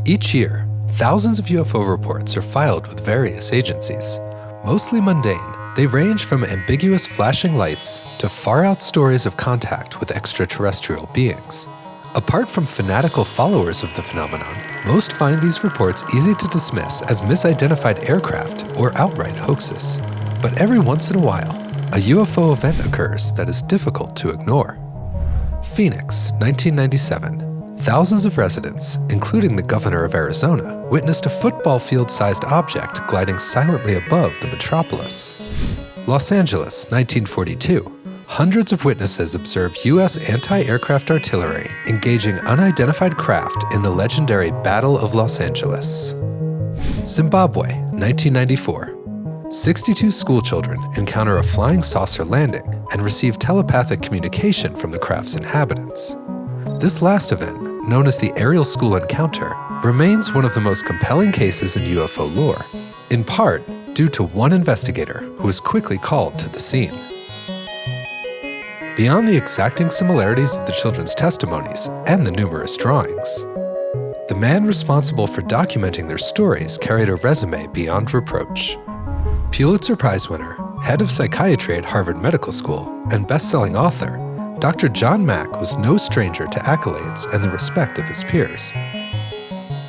Each year, thousands of UFO reports are filed with various agencies. Mostly mundane, they range from ambiguous flashing lights to far-out stories of contact with extraterrestrial beings. Apart from fanatical followers of the phenomenon, most find these reports easy to dismiss as misidentified aircraft or outright hoaxes. But every once in a while, a UFO event occurs that is difficult to ignore. Phoenix, 1997. Thousands of residents, including the governor of Arizona, witnessed a football field-sized object gliding silently above the metropolis. Los Angeles, 1942. Hundreds of witnesses observed U.S. anti-aircraft artillery engaging unidentified craft in the legendary Battle of Los Angeles. Zimbabwe, 1994. 62 schoolchildren encounter a flying saucer landing and receive telepathic communication from the craft's inhabitants. This last event, known as the Ariel school encounter, remains one of the most compelling cases in UFO lore, in part due to one investigator who was quickly called to the scene. Beyond the exacting similarities of the children's testimonies and the numerous drawings, the man responsible for documenting their stories carried a resume beyond reproach. Pulitzer Prize winner, head of psychiatry at Harvard Medical School, and best-selling author, Dr. John Mack was no stranger to accolades and the respect of his peers.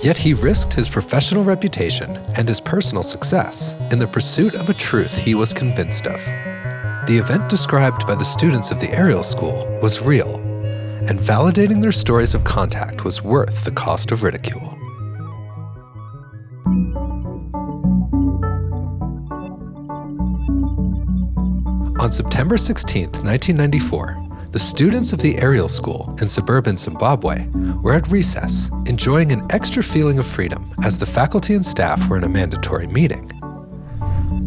Yet he risked his professional reputation and his personal success in the pursuit of a truth he was convinced of. The event described by the students of the Ariel School was real, and validating their stories of contact was worth the cost of ridicule. On September 16, 1994, the students of the Ariel School in suburban Zimbabwe were at recess, enjoying an extra feeling of freedom as the faculty and staff were in a mandatory meeting.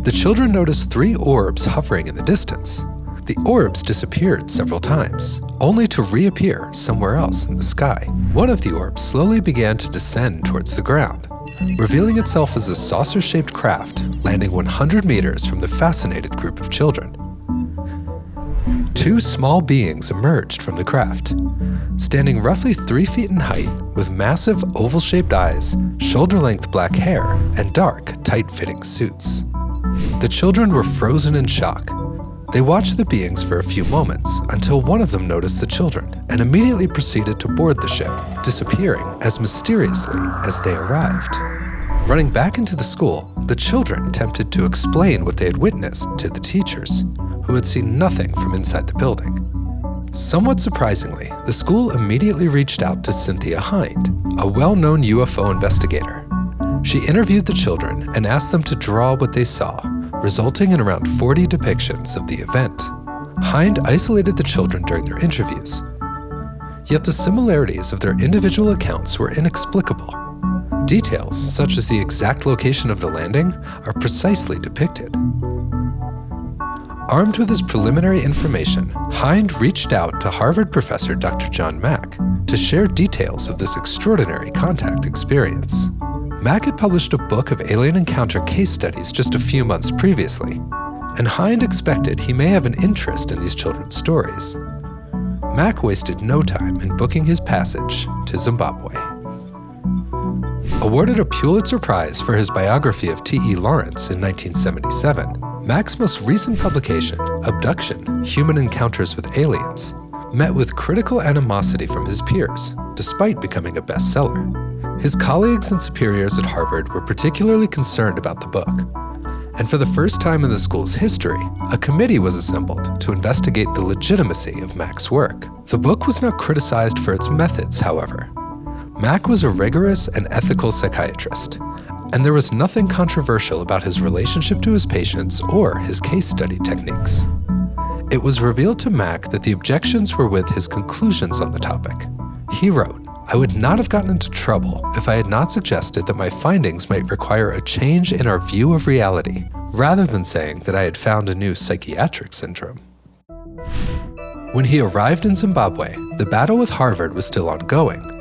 The children noticed 3 orbs hovering in the distance. The orbs disappeared several times, only to reappear somewhere else in the sky. One of the orbs slowly began to descend towards the ground, revealing itself as a saucer-shaped craft landing 100 meters from the fascinated group of children. 2 small beings emerged from the craft, standing roughly 3 feet in height with massive oval-shaped eyes, shoulder-length black hair, and dark, tight-fitting suits. The children were frozen in shock. They watched the beings for a few moments until one of them noticed the children and immediately proceeded to board the ship, disappearing as mysteriously as they arrived. Running back into the school, the children attempted to explain what they had witnessed to the teachers, who had seen nothing from inside the building. Somewhat surprisingly, the school immediately reached out to Cynthia Hind, a well-known UFO investigator. She interviewed the children and asked them to draw what they saw, resulting in around 40 depictions of the event. Hind isolated the children during their interviews. Yet the similarities of their individual accounts were inexplicable. Details, such as the exact location of the landing, are precisely depicted. Armed with his preliminary information, Hind reached out to Harvard professor Dr. John Mack to share details of this extraordinary contact experience. Mack had published a book of alien encounter case studies just a few months previously, and Hind expected he may have an interest in these children's stories. Mack wasted no time in booking his passage to Zimbabwe. Awarded a Pulitzer Prize for his biography of T.E. Lawrence in 1977, Mack's most recent publication, Abduction: Human Encounters with Aliens, met with critical animosity from his peers, despite becoming a bestseller. His colleagues and superiors at Harvard were particularly concerned about the book, and for the first time in the school's history, a committee was assembled to investigate the legitimacy of Mack's work. The book was not criticized for its methods, however. Mack was a rigorous and ethical psychiatrist, and there was nothing controversial about his relationship to his patients or his case study techniques. It was revealed to Mack that the objections were with his conclusions on the topic. He wrote, "I would not have gotten into trouble if I had not suggested that my findings might require a change in our view of reality, rather than saying that I had found a new psychiatric syndrome." When he arrived in Zimbabwe, the battle with Harvard was still ongoing.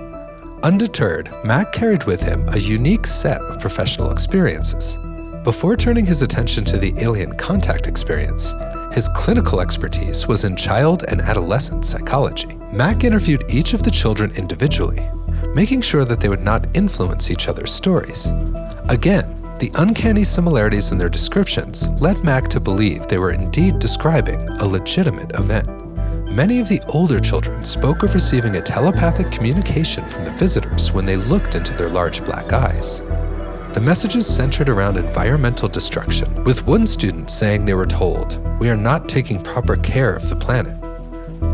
Undeterred, Mack carried with him a unique set of professional experiences. Before turning his attention to the alien contact experience, his clinical expertise was in child and adolescent psychology. Mack interviewed each of the children individually, making sure that they would not influence each other's stories. Again, the uncanny similarities in their descriptions led Mac to believe they were indeed describing a legitimate event. Many of the older children spoke of receiving a telepathic communication from the visitors when they looked into their large black eyes. The messages centered around environmental destruction, with one student saying they were told, "We are not taking proper care of the planet."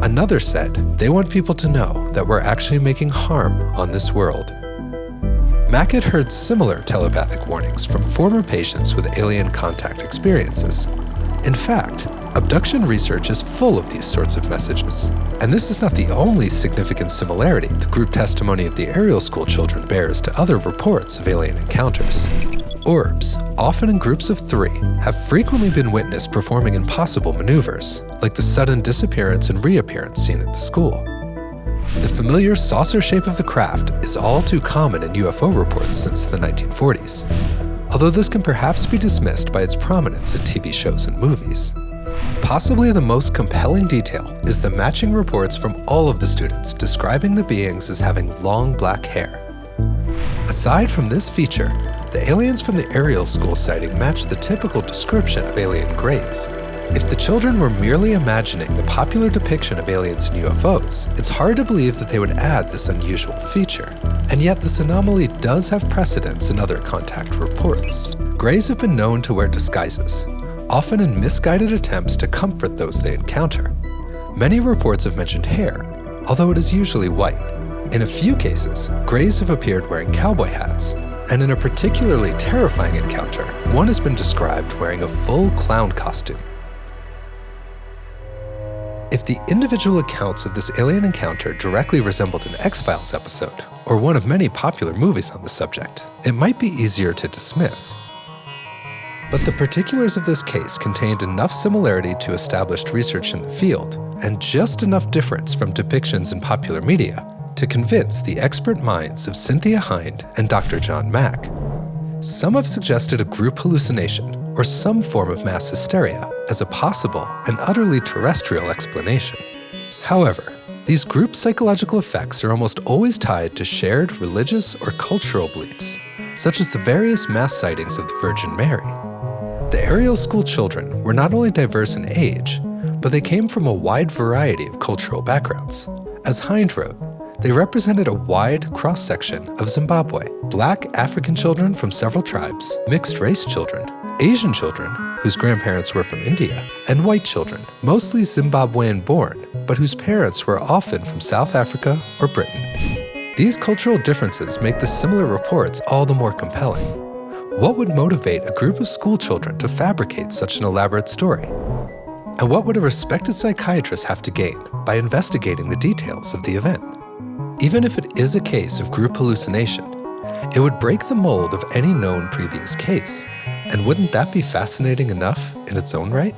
Another said, "They want people to know that we're actually making harm on this world." Mac had heard similar telepathic warnings from former patients with alien contact experiences. In fact, abduction research is full of these sorts of messages. And this is not the only significant similarity the group testimony of the Ariel school children bears to other reports of alien encounters. Orbs, often in groups of 3, have frequently been witnessed performing impossible maneuvers, like the sudden disappearance and reappearance seen at the school. The familiar saucer shape of the craft is all too common in UFO reports since the 1940s, although this can perhaps be dismissed by its prominence in TV shows and movies. Possibly the most compelling detail is the matching reports from all of the students describing the beings as having long black hair. Aside from this feature, the aliens from the Ariel school sighting match the typical description of alien greys. If the children were merely imagining the popular depiction of aliens and UFOs, it's hard to believe that they would add this unusual feature. And yet this anomaly does have precedence in other contact reports. Greys have been known to wear disguises, often in misguided attempts to comfort those they encounter. Many reports have mentioned hair, although it is usually white. In a few cases, greys have appeared wearing cowboy hats, and in a particularly terrifying encounter, one has been described wearing a full clown costume. If the individual accounts of this alien encounter directly resembled an X-Files episode, or one of many popular movies on the subject, it might be easier to dismiss. But the particulars of this case contained enough similarity to established research in the field, and just enough difference from depictions in popular media, to convince the expert minds of Cynthia Hind and Dr. John Mack. Some have suggested a group hallucination, or some form of mass hysteria, as a possible and utterly terrestrial explanation. However, these group psychological effects are almost always tied to shared religious or cultural beliefs, such as the various mass sightings of the Virgin Mary. The Ariel school children were not only diverse in age, but they came from a wide variety of cultural backgrounds. As Hind wrote, they represented a wide cross-section of Zimbabwe: Black African children from several tribes, mixed-race children, Asian children, whose grandparents were from India, and white children, mostly Zimbabwean-born, but whose parents were often from South Africa or Britain. These cultural differences make the similar reports all the more compelling. What would motivate a group of school children to fabricate such an elaborate story? And what would a respected psychiatrist have to gain by investigating the details of the event? Even if it is a case of group hallucination, it would break the mold of any known previous case. And wouldn't that be fascinating enough in its own right?